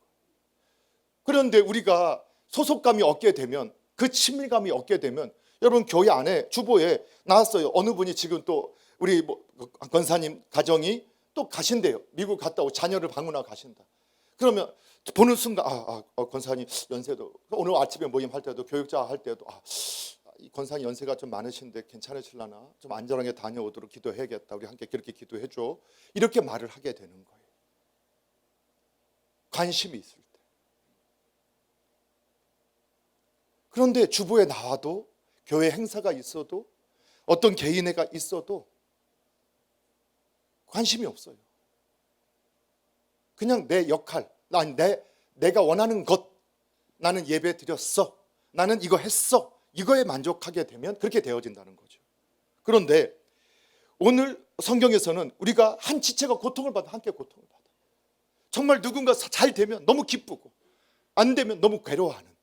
그런데 우리가 소속감이 없게 되면, 그 친밀감이 없게 되면, 여러분 교회 안에 주보에 나왔어요. 어느 분이 지금 또 우리 권사님 가정이 또 가신대요. 미국 갔다 오고 자녀를 방문하고 가신다. 그러면 보는 순간 권사님 연세도, 오늘 아침에 모임할 때도 교육자 할 때도 이 권사님 연세가 좀 많으신데 괜찮으실라나, 좀 안전하게 다녀오도록 기도해야겠다, 우리 함께 그렇게 기도해줘, 이렇게 말을 하게 되는 거예요. 관심이 있을 때. 그런데 주보에 나와도, 교회 행사가 있어도, 어떤 개인회가 있어도 관심이 없어요. 그냥 내 역할, 내가 원하는 것, 나는 예배 드렸어, 나는 이거 했어, 이거에 만족하게 되면 그렇게 되어진다는 거죠. 그런데 오늘 성경에서는 우리가 한 지체가 고통을 받아 함께 고통을 받아. 정말 누군가 잘 되면 너무 기쁘고 안 되면 너무 괴로워하는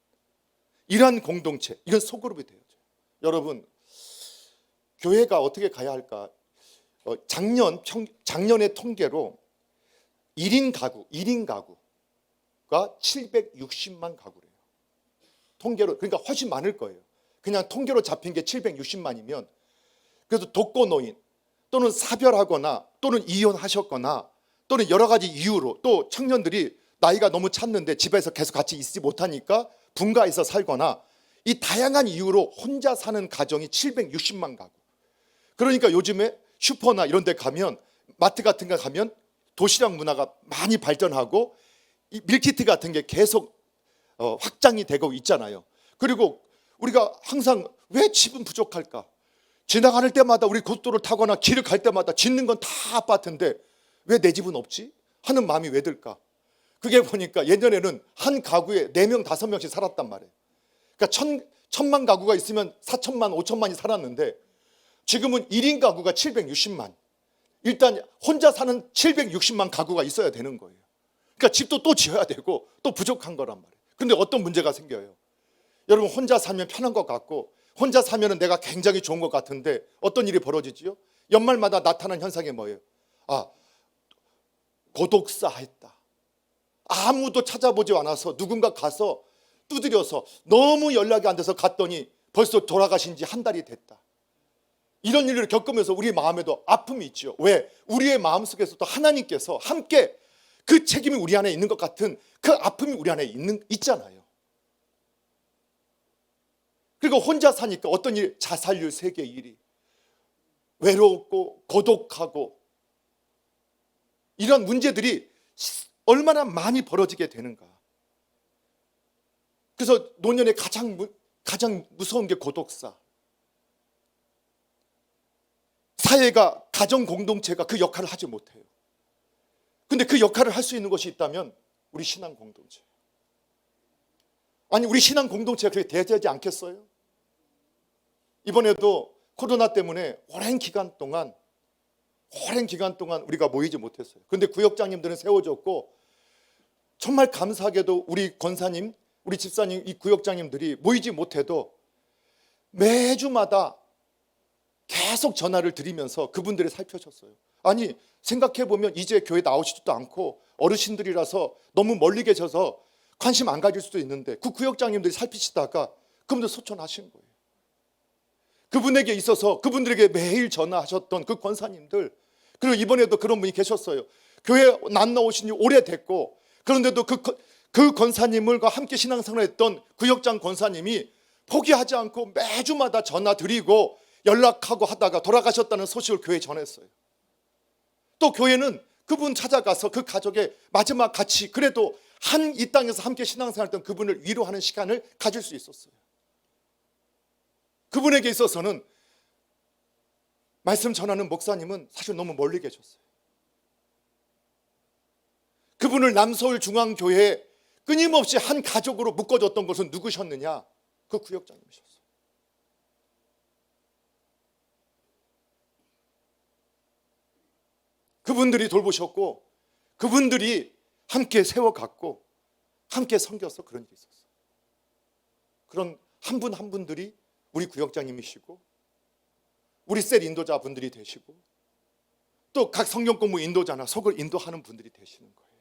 이러한 공동체, 이런 소그룹이 되어져요. 여러분, 교회가 어떻게 가야 할까? 작년의 통계로 1인 가구가 760만 가구래요. 통계로, 그러니까 훨씬 많을 거예요. 그냥 통계로 잡힌 게 760만이면, 그래서 독거노인 또는 사별하거나 또는 이혼하셨거나 또는 여러 가지 이유로, 또 청년들이 나이가 너무 찼는데 집에서 계속 같이 있지 못하니까 분가해서 살거나, 이 다양한 이유로 혼자 사는 가정이 760만 가구. 그러니까 요즘에 슈퍼나 이런 데 가면, 마트 같은 데 가면 도시락 문화가 많이 발전하고 이 밀키트 같은 게 계속 확장이 되고 있잖아요. 그리고 우리가 항상 왜 집은 부족할까? 지나갈 때마다, 우리 고속도로를 타거나 길을 갈 때마다 짓는 건 다 아파트인데 왜 내 집은 없지? 하는 마음이 왜 들까? 그게 보니까 예전에는 한 가구에 4명, 5명씩 살았단 말이에요. 그러니까 1000만 가구가 있으면 4천만, 5천만이 살았는데 지금은 1인 가구가 760만. 일단 혼자 사는 760만 가구가 있어야 되는 거예요. 그러니까 집도 또 지어야 되고 또 부족한 거란 말이에요. 그런데 어떤 문제가 생겨요? 여러분, 혼자 살면 편한 것 같고 혼자 살면 내가 굉장히 좋은 것 같은데 어떤 일이 벌어지지요? 연말마다 나타나는 현상이 뭐예요? 고독사 했다. 아무도 찾아보지 않아서 누군가 가서 두드려서 너무 연락이 안 돼서 갔더니 벌써 돌아가신 지 한 달이 됐다. 이런 일을 겪으면서 우리 마음에도 아픔이 있죠. 왜? 우리의 마음속에서도 하나님께서 함께 그 책임이 우리 안에 있는 것 같은 그 아픔이 우리 안에 있잖아요. 그리고 혼자 사니까 어떤 일, 자살률 세계 1위, 외롭고 고독하고, 이런 문제들이 얼마나 많이 벌어지게 되는가. 그래서 노년에 가장 무서운 게 고독사. 사회가, 가정 공동체가 그 역할을 하지 못해요. 근데 그 역할을 할 수 있는 것이 있다면 우리 신앙 공동체. 아니, 우리 신앙 공동체가 그렇게 대세하지 않겠어요? 이번에도 코로나 때문에 오랜 기간 동안 우리가 모이지 못했어요. 그런데 구역장님들은 세워졌고, 정말 감사하게도 우리 권사님, 우리 집사님, 이 구역장님들이 모이지 못해도 매주마다 계속 전화를 드리면서 그분들을 살펴줬어요. 아니, 생각해보면 이제 교회 나오시지도 않고 어르신들이라서 너무 멀리 계셔서 관심 안 가질 수도 있는데 그 구역장님들이 살피시다가 그분들 소천하신 거예요. 그분에게 있어서 그분들에게 매일 전화하셨던 그 권사님들, 그리고 이번에도 그런 분이 계셨어요. 교회 안 나오신 지 오래됐고, 그런데도 그 권사님과 함께 신앙생활을 했던 구역장 권사님이 포기하지 않고 매주마다 전화 드리고 연락하고 하다가 돌아가셨다는 소식을 교회에 전했어요. 또 교회는 그분 찾아가서 그 가족의 마지막 같이 그래도 한 이 땅에서 함께 신앙생활했던 그분을 위로하는 시간을 가질 수 있었어요. 그분에게 있어서는 말씀 전하는 목사님은 사실 너무 멀리 계셨어요. 그분을 남서울중앙교회에 끊임없이 한 가족으로 묶어줬던 것은 누구셨느냐? 그 구역장님이셨어요. 그분들이 돌보셨고 그분들이 함께 세워갔고 함께 섬겨서 그런 일이 있었어요. 그런 한 분 한 분들이 우리 구역장님이시고 우리 셀 인도자분들이 되시고 또 각 성경공부 인도자나 속을 인도하는 분들이 되시는 거예요.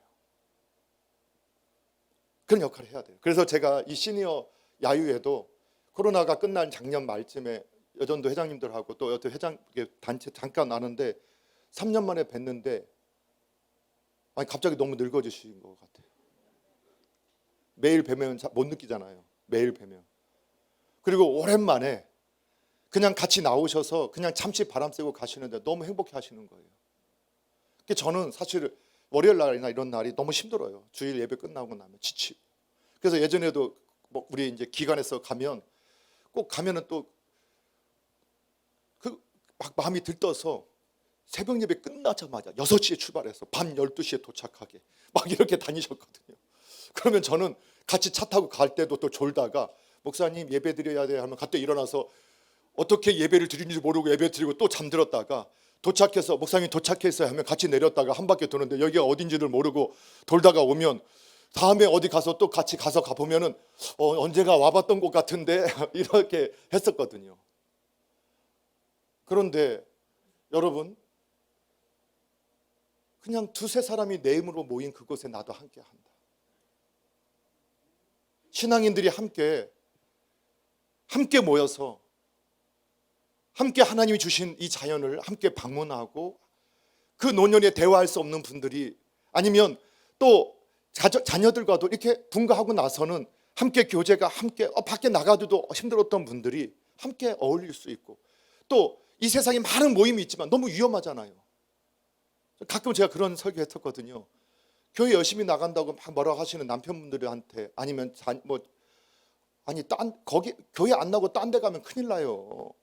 그런 역할을 해야 돼요. 그래서 제가 이 시니어 야유회도 코로나가 끝난 작년 말쯤에 여전도 회장님들하고 또 여태 회장 단체 잠깐 나는데 3년 만에 뵀는데 아니 갑자기 너무 늙어지신 것 같아요. 매일 뵈면 못 느끼잖아요. 매일 뵈면. 그리고 오랜만에 그냥 같이 나오셔서 그냥 잠시 바람 쐬고 가시는데 너무 행복해 하시는 거예요. 저는 사실 월요일 날이나 이런 날이 너무 힘들어요. 주일 예배 끝나고 나면 지치고. 그래서 예전에도 뭐 우리 이제 기관에서 가면 꼭 가면은 또 그 막 마음이 들떠서 새벽 예배 끝나자마자 6시에 출발해서 밤 12시에 도착하게 막 이렇게 다니셨거든요. 그러면 저는 같이 차 타고 갈 때도 또 졸다가 목사님 예배 드려야 돼 하면 갑자기 일어나서 어떻게 예배를 드리는지 모르고 예배 드리고 또 잠들었다가 도착해서 목사님 도착했어요 하면 같이 내렸다가 한 바퀴 도는데 여기가 어딘지를 모르고 돌다가 오면 다음에 어디 가서 또 같이 가서 가보면은 언제가 와봤던 곳 같은데 이렇게 했었거든요. 그런데 여러분 그냥 두세 사람이 내 힘으로 모인 그곳에 나도 함께 한다. 신앙인들이 함께 모여서 함께 하나님이 주신 이 자연을 함께 방문하고 그 노년에 대화할 수 없는 분들이 아니면 또 자녀들과도 이렇게 분가하고 나서는 함께 교제가 함께 밖에 나가도 힘들었던 분들이 함께 어울릴 수 있고 또 이 세상에 많은 모임이 있지만 너무 위험하잖아요. 가끔 제가 그런 설교했었거든요. 교회 열심히 나간다고 막 뭐라고 하시는 남편분들한테 아니면 거기 교회 안 나오고 딴 데 가면 큰일 나요.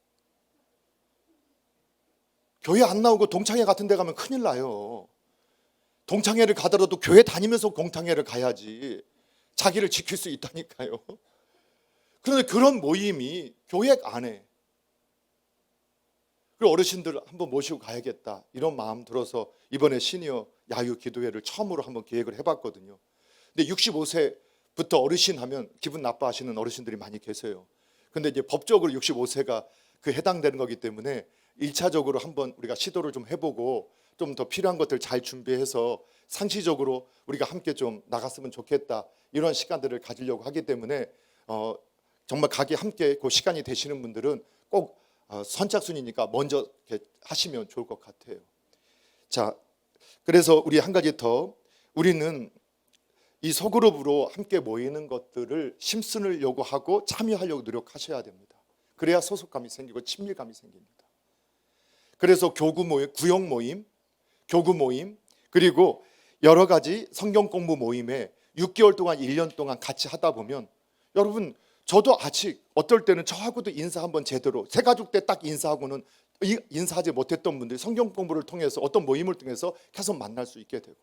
교회 안 나오고 동창회 같은 데 가면 큰일 나요. 동창회를 가더라도 교회 다니면서 동창회를 가야지 자기를 지킬 수 있다니까요. 그런데 그런 모임이 교회 안에 그리고 어르신들 한번 모시고 가야겠다 이런 마음 들어서 이번에 시니어 야유 기도회를 처음으로 한번 기획을 해봤거든요. 근데 65세부터 어르신 하면 기분 나빠하시는 어르신들이 많이 계세요. 근데 이제 법적으로 65세가 그 해당되는 거기 때문에 1차적으로 한번 우리가 시도를 좀 해보고 좀 더 필요한 것들 잘 준비해서 상시적으로 우리가 함께 좀 나갔으면 좋겠다 이런 시간들을 가지려고 하기 때문에 정말 가게 함께 그 시간이 되시는 분들은 꼭 선착순이니까 먼저 이렇게 하시면 좋을 것 같아요. 자, 그래서 우리 한 가지 더 우리는 이 소그룹으로 함께 모이는 것들을 심슨을 요구하고 참여하려고 노력하셔야 됩니다. 그래야 소속감이 생기고 친밀감이 생깁니다. 그래서 교구 모임, 구역 모임, 교구 모임 그리고 여러 가지 성경 공부 모임에 6개월 동안 1년 동안 같이 하다 보면 여러분 저도 아직 어떨 때는 저하고도 인사 한번 제대로 새 가족 때 딱 인사하고는 인사하지 못했던 분들이 성경 공부를 통해서 어떤 모임을 통해서 계속 만날 수 있게 되고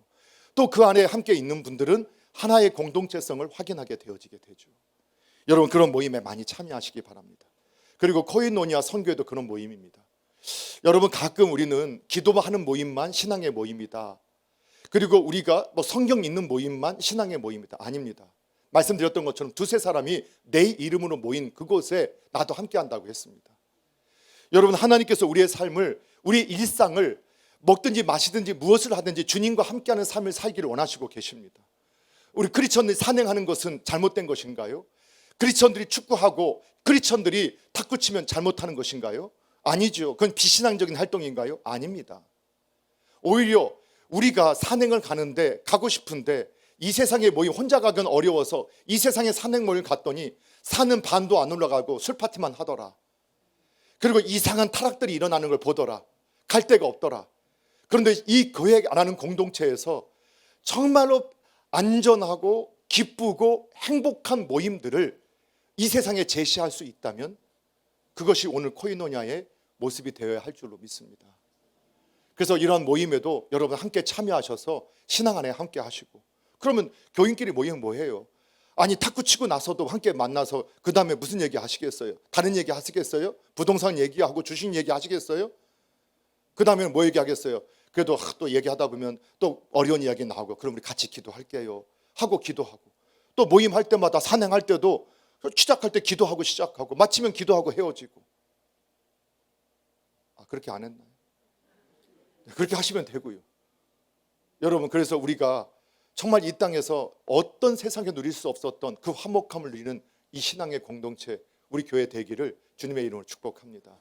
또 그 안에 함께 있는 분들은 하나의 공동체성을 확인하게 되어지게 되죠. 여러분 그런 모임에 많이 참여하시기 바랍니다. 그리고 코인노니아 선교회도 그런 모임입니다. 여러분 가끔 우리는 기도하는 모임만 신앙의 모임이다. 그리고 우리가 뭐 성경 읽는 모임만 신앙의 모임이다. 아닙니다. 말씀드렸던 것처럼 두세 사람이 내 이름으로 모인 그곳에 나도 함께 한다고 했습니다. 여러분 하나님께서 우리의 삶을 우리 일상을 먹든지 마시든지 무엇을 하든지 주님과 함께하는 삶을 살기를 원하시고 계십니다. 우리 크리스천들이 산행하는 것은 잘못된 것인가요? 크리스천들이 축구하고 크리스천들이 탁구 치면 잘못하는 것인가요? 아니죠. 그건 비신앙적인 활동인가요? 아닙니다. 오히려 우리가 산행을 가고 싶은데 이 세상에 모임 혼자 가긴 어려워서 이 세상에 산행 모임 갔더니 산은 반도 안 올라가고 술 파티만 하더라. 그리고 이상한 타락들이 일어나는 걸 보더라. 갈 데가 없더라. 그런데 이 교회 안 하는 공동체에서 정말로 안전하고 기쁘고 행복한 모임들을 이 세상에 제시할 수 있다면 그것이 오늘 코이노냐의 모습이 되어야 할 줄로 믿습니다. 그래서 이런 모임에도 여러분 함께 참여하셔서 신앙 안에 함께 하시고, 그러면 교인끼리 모이면 뭐해요? 아니 탁구 치고 나서도 함께 만나서 그 다음에 무슨 얘기 하시겠어요? 다른 얘기 하시겠어요? 부동산 얘기하고 주식 얘기 하시겠어요? 그 다음에 뭐 얘기하겠어요? 그래도 또 얘기하다 보면 또 어려운 이야기 나오고, 그럼 우리 같이 기도할게요 하고 기도하고, 또 모임할 때마다 산행할 때도 시작할 때 기도하고 시작하고 마치면 기도하고 헤어지고. 그렇게 안 했나요? 그렇게 하시면 되고요. 여러분, 그래서 우리가 정말 이 땅에서 어떤 세상에 누릴 수 없었던 그 화목함을 누리는 이 신앙의 공동체, 우리 교회 되기를 주님의 이름으로 축복합니다.